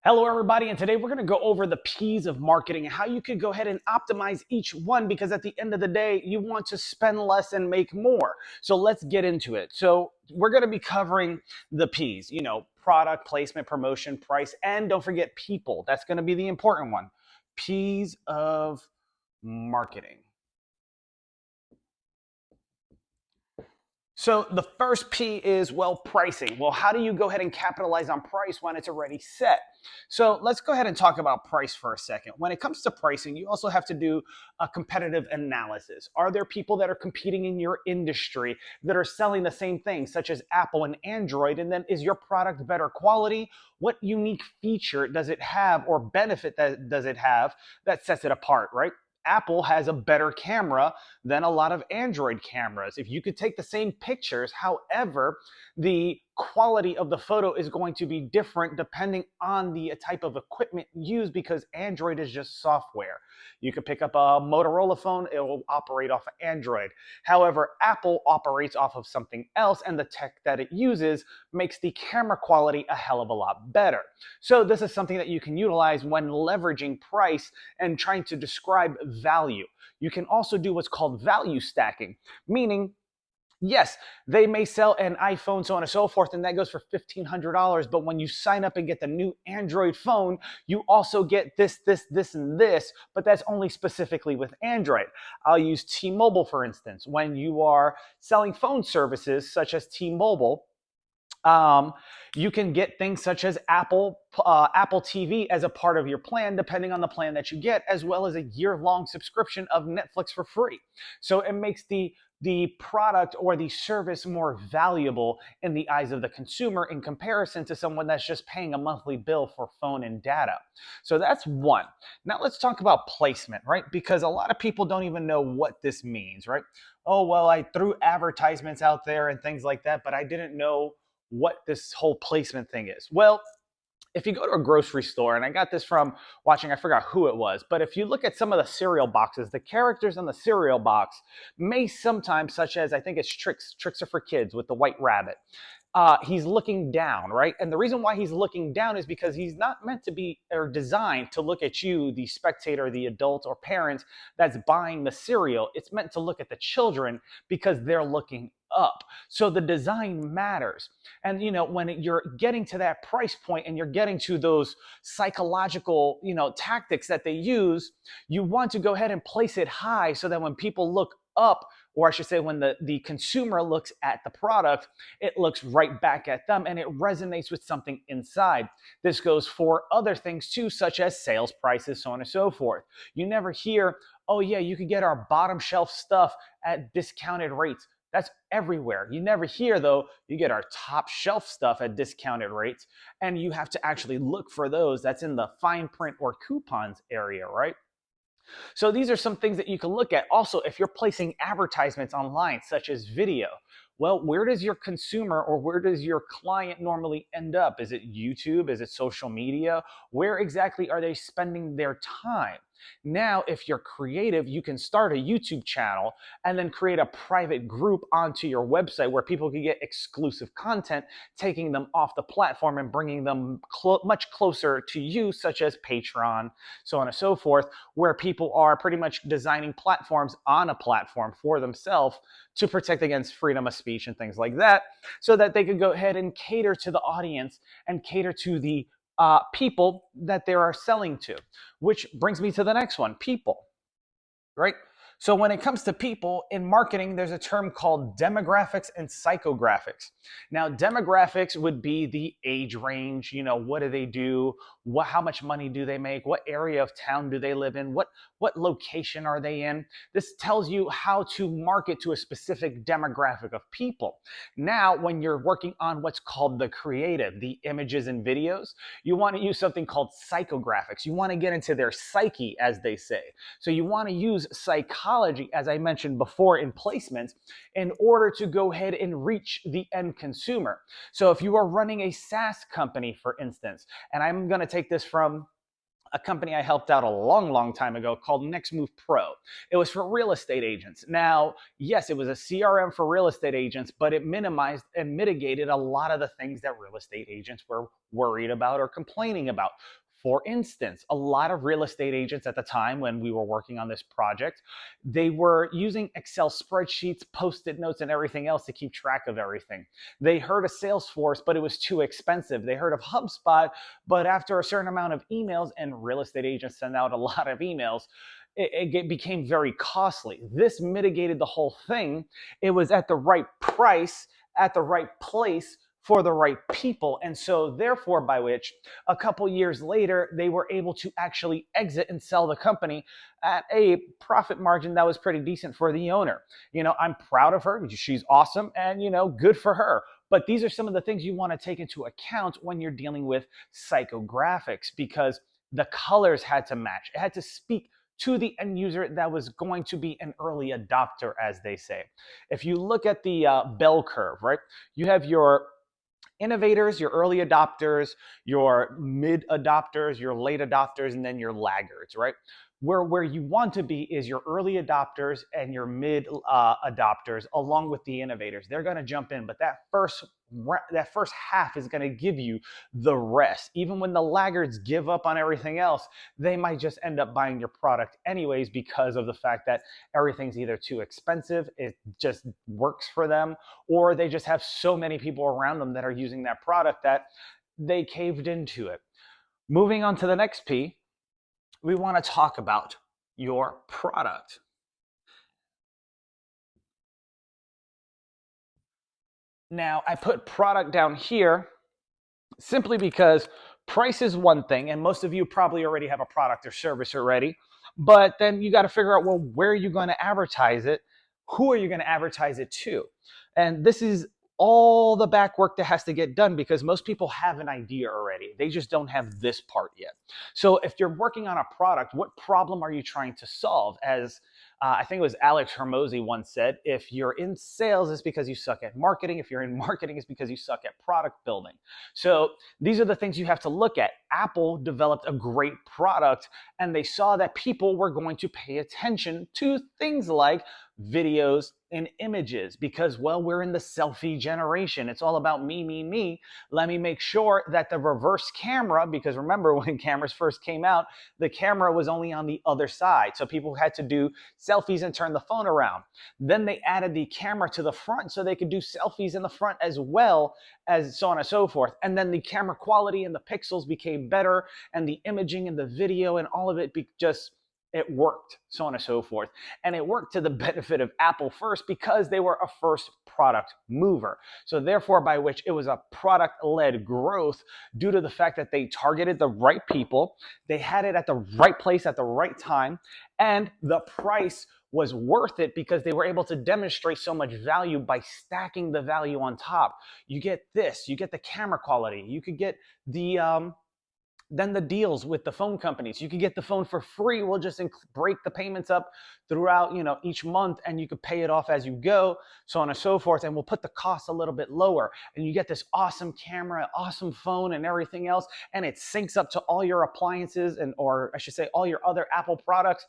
Hello, everybody, and today we're going to go over the P's of marketing and how you could go ahead and optimize each one because at the end of the day, you want to spend less and make more. So let's get into it. So we're going to be covering the P's, product, placement, promotion, price, and don't forget people. That's going to be the important one. P's of marketing. So the first P is, pricing. Well, how do you go ahead and capitalize on price when it's already set? So let's go ahead and talk about price for a second. When it comes to pricing, you also have to do a competitive analysis. Are there people that are competing in your industry that are selling the same thing, such as Apple and Android? And then is your product better quality? What unique feature does it have or benefit that does it have that sets it apart, right? Apple has a better camera than a lot of Android cameras. If you could take the same pictures, however, the quality of the photo is going to be different depending on the type of equipment used because Android is just software. You could pick up a Motorola phone, it will operate off of Android. However, Apple operates off of something else, and the tech that it uses makes the camera quality a hell of a lot better. So, this is something that you can utilize when leveraging price and trying to describe value. You can also do what's called value stacking, meaning yes, they may sell an iPhone, so on and so forth, and that goes for $1,500. But when you sign up and get the new Android phone, you also get this, and this, but that's only specifically with Android. I'll use T-Mobile, for instance. When you are selling phone services such as T-Mobile, um, you can get things such as Apple TV as a part of your plan, depending on the plan that you get, as well as a year-long subscription of Netflix for free. So it makes the product or the service more valuable in the eyes of the consumer in comparison to someone that's just paying a monthly bill for phone and data. So that's one. Now let's talk about placement, right? Because a lot of people don't even know what this means, right? Oh, well, I threw advertisements out there and things like that, but I didn't know what this whole placement thing is. Well, if you go to a grocery store, and I got this from watching, I forgot who it was, but if you look at some of the cereal boxes, the characters in the cereal box may sometimes, such as I think it's Tricks are for kids with the white rabbit. He's looking down, right? And the reason why he's looking down is because he's not meant to be or designed to look at you, the spectator, the adult, or parent that's buying the cereal. It's meant to look at the children because they're looking up. So the design matters. And when you're getting to that price point and you're getting to those psychological, tactics that they use, you want to go ahead and place it high so that when people look up, or I should say when the consumer looks at the product, it looks right back at them and it resonates with something inside. This goes for other things too, such as sales prices, so on and so forth. You never hear, oh yeah, you could get our bottom shelf stuff at discounted rates. That's everywhere. You never hear, though, you get our top shelf stuff at discounted rates, and you have to actually look for those. That's in the fine print or coupons area, right? So these are some things that you can look at. Also, if you're placing advertisements online, such as video, well, where does your consumer or where does your client normally end up? Is it YouTube? Is it social media? Where exactly are they spending their time? Now, if you're creative, you can start a YouTube channel and then create a private group onto your website where people can get exclusive content, taking them off the platform and bringing them much closer to you, such as Patreon, so on and so forth, where people are pretty much designing platforms on a platform for themselves to protect against freedom of speech and things like that, so that they could go ahead and cater to the audience and cater to the people that they are selling to. Which brings me to the next one, people, right? So when it comes to people in marketing, there's a term called demographics and psychographics. Now, demographics would be the age range, what do they do? How much money do they make? What area of town do they live in? What location are they in? This tells you how to market to a specific demographic of people. Now, when you're working on what's called the creative, the images and videos, you want to use something called psychographics. You want to get into their psyche, as they say. So you want to use psychology, as I mentioned before, in placements in order to go ahead and reach the end consumer. So if you are running a SaaS company, for instance, and I'm going to take this from a company I helped out a long, long time ago called Next Move Pro. It was for real estate agents. Now, yes, it was a CRM for real estate agents, but it minimized and mitigated a lot of the things that real estate agents were worried about or complaining about. For instance, a lot of real estate agents at the time when we were working on this project, they were using Excel spreadsheets, post-it notes, and everything else to keep track of everything. They heard of Salesforce, but it was too expensive. They heard of HubSpot, but after a certain amount of emails, and real estate agents send out a lot of emails, it became very costly. This mitigated the whole thing. It was at the right price, at the right place, for the right people. And so therefore, by which a couple years later, they were able to actually exit and sell the company at a profit margin that was pretty decent for the owner. I'm proud of her. She's awesome, and good for her. But these are some of the things you want to take into account when you're dealing with psychographics, because the colors had to match. It had to speak to the end user that was going to be an early adopter, as they say. If you look at the bell curve, right, you have your innovators, your early adopters, your mid adopters, your late adopters, and then your laggards, right? Where you want to be is your early adopters and your mid adopters, along with the innovators. They're going to jump in, but that first half is going to give you the rest. Even when the laggards give up on everything else, they might just end up buying your product anyways, because of the fact that everything's either too expensive, it just works for them, or they just have so many people around them that are using that product that they caved into it. Moving on to the next P, we want to talk about your product. Now, I put product down here simply because price is one thing, and most of you probably already have a product or service already, but then you got to figure out, well, where are you going to advertise it? Who are you going to advertise it to? And this is all the back work that has to get done, because most people have an idea already. They just don't have this part yet. So if you're working on a product, what problem are you trying to solve? As I think it was Alex Hermosi once said, if you're in sales, it's because you suck at marketing. If you're in marketing, it's because you suck at product building. So these are the things you have to look at. Apple developed a great product, and they saw that people were going to pay attention to things like videos and images, because, well, we're in the selfie generation. It's all about me, me, me. Let me make sure that the reverse camera, because remember when cameras first came out, the camera was only on the other side. So people had to do selfies and turn the phone around. Then they added the camera to the front so they could do selfies in the front as well, as so on and so forth. And then the camera quality and the pixels became better, and the imaging and the video and all of it it worked, so on and so forth. And it worked to the benefit of Apple first, because they were a first product mover. So therefore, by which it was a product-led growth, due to the fact that they targeted the right people, they had it at the right place at the right time, and the price was worth it because they were able to demonstrate so much value by stacking the value on top. You get this, you get the camera quality, you could get then the deals with the phone companies. You could get the phone for free. We'll just break the payments up throughout, each month, and you could pay it off as you go, so on and so forth. And we'll put the cost a little bit lower, and you get this awesome camera, awesome phone, and everything else, and it syncs up to all your appliances, or I should say all your other Apple products.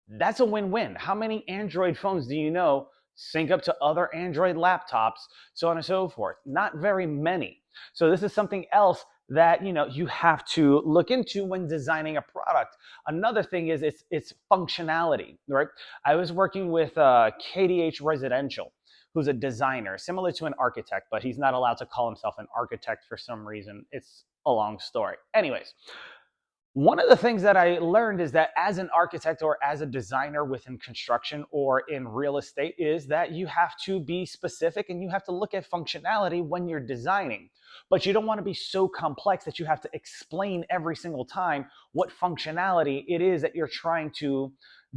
That's a win-win. How many Android phones do you know sync up to other Android laptops, so on and so forth? Not very many. So this is something else that you have to look into when designing a product. Another thing is its functionality, right? I was working with KDH Residential, who's a designer, similar to an architect, but he's not allowed to call himself an architect for some reason. It's a long story. Anyways, one of the things that I learned is that as an architect or as a designer within construction or in real estate, is that you have to be specific and you have to look at functionality when you're designing. But you don't want to be so complex that you have to explain every single time what functionality it is that you're trying to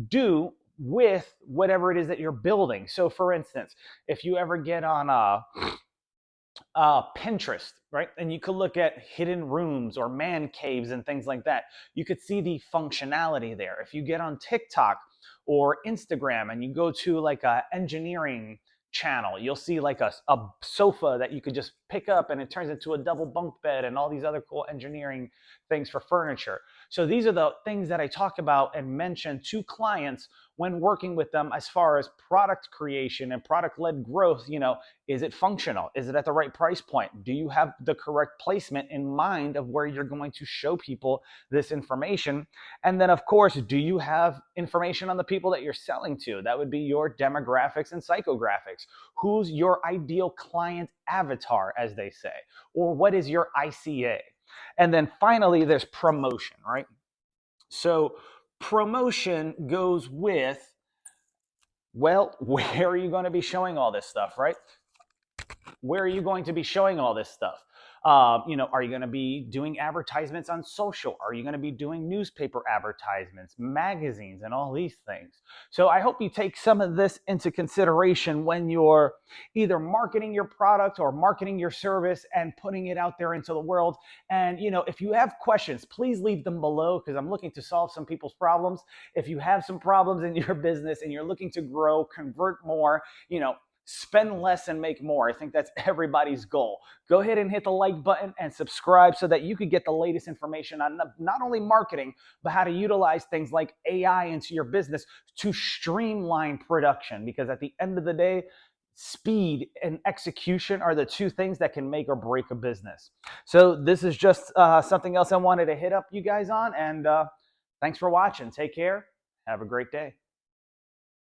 do with whatever it is that you're building. So for instance, if you ever get on Pinterest, right? And you could look at hidden rooms or man caves and things like that. You could see the functionality there. If you get on TikTok or Instagram and you go to like a engineering channel, you'll see like a sofa that you could just pick up and it turns into a double bunk bed and all these other cool engineering things for furniture. So these are the things that I talk about and mention to clients when working with them as far as product creation and product led growth. Is it functional? Is it at the right price point? Do you have the correct placement in mind of where you're going to show people this information? And then, of course, do you have information on the people that you're selling to? That would be your demographics and psychographics. Who's your ideal client avatar, as they say? Or what is your ICA? And then finally, there's promotion, right? So promotion goes with, well, where are you going to be showing all this stuff, right? Where are you going to be showing all this stuff? Are you going to be doing advertisements on social? Are you going to be doing newspaper advertisements, magazines, and all these things? So I hope you take some of this into consideration when you're either marketing your product or marketing your service and putting it out there into the world. And, if you have questions, please leave them below because I'm looking to solve some people's problems. If you have some problems in your business and you're looking to grow, convert more, spend less and make more. I think that's everybody's goal. Go ahead and hit the like button and subscribe so that you could get the latest information on not only marketing, but how to utilize things like AI into your business to streamline production. Because at the end of the day, speed and execution are the two things that can make or break a business. So this is just something else I wanted to hit up you guys on. And thanks for watching. Take care. Have a great day.